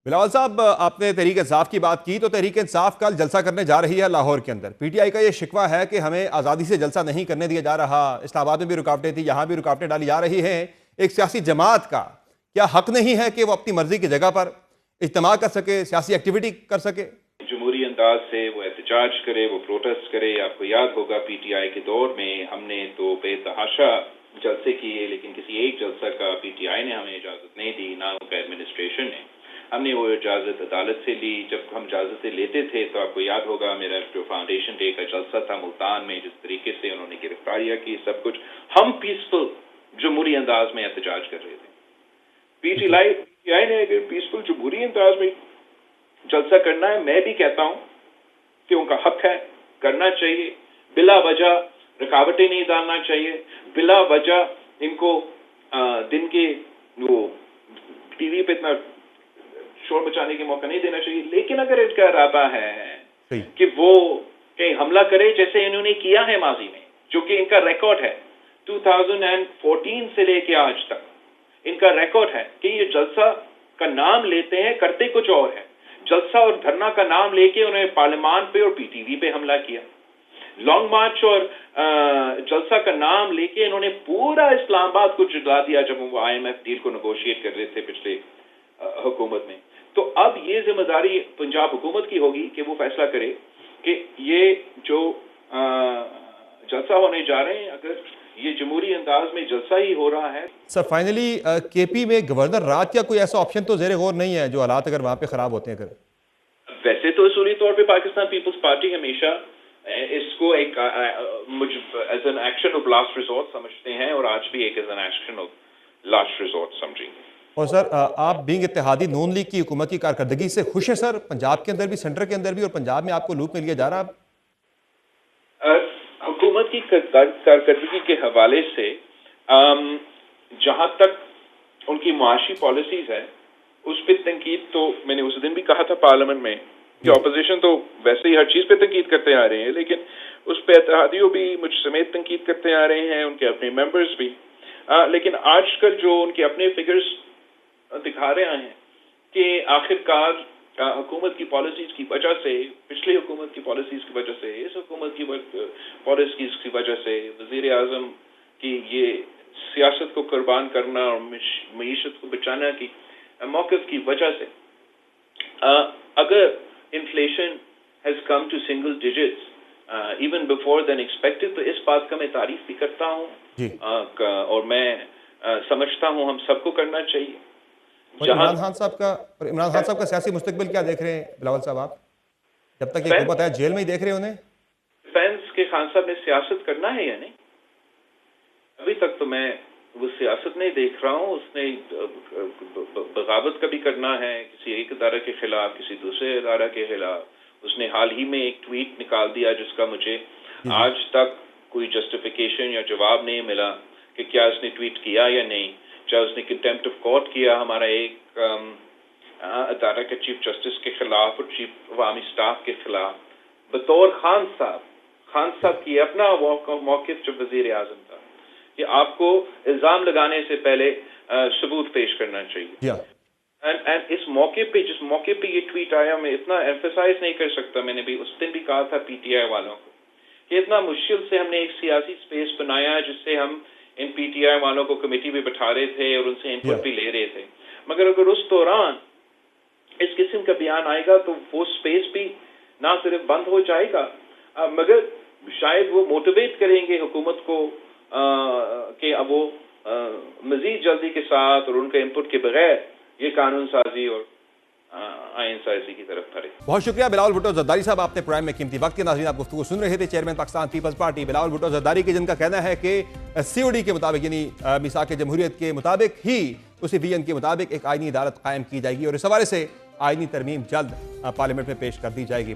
बिलावल साहब, आपने तहरीक इंसाफ की बात की तो तहरीक इंसाफ कल जलसा करने जा रही है लाहौर के अंदर। पीटीआई का ये शिकवा है कि हमें आज़ादी से जलसा नहीं करने दिया जा रहा, इस्लामाबाद में भी रुकावटें थी, यहाँ भी रुकावटें डाली जा रही हैं। एक सियासी जमात का क्या हक नहीं है कि वो अपनी मर्जी की जगह पर इज्तिमा कर सके, सियासी एक्टिविटी कर सके? जमहूरी अंदाज से वो एहतजाज करे, वो प्रोटेस्ट करे। आपको याद होगा पीटीआई के दौर में हमने तो बेतहाशा जलसे किए, लेकिन किसी एक जलसा का पीटीआई ने हमें इजाजत नहीं दी, ना उनका एडमिनिस्ट्रेशन ने। हमने वो इजाजत अदालत से ली। जब हम इजाजतें लेते थे तो आपको याद होगा मेरा जो फाउंडेशन डे का जलसा था मुल्तान में, जिस तरीके से उन्होंने गिरफ्तारियां की, सब कुछ हम पीसफुल जमहूरी अंदाज में एहतजाज कर रहे थे। पीटीआई ने अगर पीसफुल जमहूरी अंदाज में जलसा करना है, मैं भी कहता हूं कि उनका हक है, करना चाहिए। बिला वजह रुकावटें नहीं डालना चाहिए, बिला वजह इनको दिन के वो टीवी पे इतना शोर मचाने के मौका नहीं देना चाहिए। लेकिन अगर इनका इरादा है कि वो कहीं हमला करे जैसे इन्होंने किया है माजी में, जो कि इनका रिकॉर्ड है 2014 से लेके आज तक, इनका रिकॉर्ड है कि ये जलसा का नाम लेते हैं, करते कुछ और है। जलसा और धरना का नाम लेके उन्होंने पार्लियामान पे और पीटीवी पे हमला किया। लॉन्ग मार्च और जलसा का नाम लेके इन्होंने पूरा इस्लामाबाद को जला दिया जब वो IMF डील को नेगोशिएट कर रहे थे पिछले हुकूमत में। तो अब ये जिम्मेदारी पंजाब हुकूमत की होगी कि वो फैसला करे कि ये जो जलसा होने जा रहे हैं, अगर ये जमहूरी अंदाज में जलसा ही हो रहा है। सर फाइनली केपी में गवर्नर राज का कोई ऐसा ऑप्शन तो जेर गौर नहीं है जो हालात अगर वहां पे खराब होते हैं? अगर वैसे तो असूली तौर पे पाकिस्तान पीपल्स पार्टी हमेशा इसको एक as an action of last resort समझते हैं, और आज भी एक as an action of last resort समझेंगे। और सर आप बीइंग इत्तेहादी नून लीग की हुकूमत की कारकर्दगी से खुश है सर? पंजाब के अंदर भी, सेंटर के अंदर भी, और पंजाब में आपको लूप में लिया जा रहा? हुकूमत की कारकर्दगी के हवाले से जहां तक उनकी मुआशी पॉलिसीज है उस पर तनकीद तो मैंने उस दिन भी कहा था पार्लियामेंट में कि ऑपोजिशन तो वैसे ही हर चीज पे तनकीद करते आ रहे हैं, लेकिन उस पर इत्तेहादियों भी मुझ समेत तनकीद करते आ रहे हैं, उनके अपने मेंबर्स भी। लेकिन आजकल जो उनके अपने फिगर्स दिखा रहे हैं कि आखिरकार हुकूमत की पॉलिसीज की वजह से, पिछली हुकूमत की पॉलिसीज की वजह से, इस हुकूमत की पॉलिसीज की वजह से, वजीर आजम की ये सियासत को कुर्बान करना और मईशत को बचाना की मौक़िफ़ की वजह से, अगर inflation has come to single digits even before than expected, तो इस बात का मैं तारीफ भी करता हूँ और मैं समझता हूँ हम सबको करना चाहिए। इमरान खान साहब का सियासी मुस्तकबिल क्या देख रहे हैं बिलावल साहब आप? जब तक ये हुकूमत है जेल में ही देख रहे हैं उन्हें? डिफेंस के खान साहब ने सियासत करना है या नहीं, अभी तक तो मैं वो सियासत नहीं देख रहा हूँ। उसने बगावत कभी करना है किसी एक इदारे के खिलाफ, किसी दूसरे इदारे के खिलाफ। उसने हाल ही में एक ट्वीट निकाल दिया जिसका मुझे आज तक कोई जस्टिफिकेशन या जवाब नहीं मिला कि क्या उसने ट्वीट किया या नहीं। चाहे उसने कंटेम्प्ट ऑफ कोर्ट किया हमारा एक अदारा के चीफ जस्टिस के खिलाफ और चीफ अवामी स्टाफ के खिलाफ, बतौर खान साहब की अपना मौक़िफ़ जो वज़ीर आज़म था कि आपको इल्ज़ाम लगाने से पहले सबूत पेश करना चाहिए। एंड इस मौके पे, जिस मौके पे ये ट्वीट आया, मैं इतना एम्फेसाइज नहीं कर सकता। मैंने भी उस दिन भी कहा था पीटीआई वालों को कि इतना मुश्किल से हमने एक सियासी स्पेस बनाया जिससे हम इन पीटीआई वालों को कमेटी में बैठा रहे थे और उनसे इनपुट भी ले रहे थे, मगर अगर उस दौरान इस किस्म का बयान आएगा तो वो स्पेस भी ना सिर्फ बंद हो जाएगा मगर शायद वो मोटिवेट करेंगे हुकूमत को कि अब वो मजीद जल्दी के साथ और उनके इनपुट के बगैर ये कानून साजी और आइन साजी की तरफ बढ़े। बहुत शुक्रिया बिलावल भुट्टो ज़रदारी साहब, आपने प्रोग्राम में कीमती वक्त के। नाज़रीन आप गुफ्तगू सुन रहे थे चेयरमैन पाकिस्तान पीपल्स पार्टी बिलावल भुट्टो ज़रदारी के, जिनका कहना है कि COD के मुताबिक यानी मिसाक जमहूरियत के मुताबिक ही, उसी विजन के मुताबिक एक आइनी अदालत कायम की जाएगी और इस हवाले से आइनी तरमीम जल्द पार्लियामेंट में पेश कर दी जाएगी।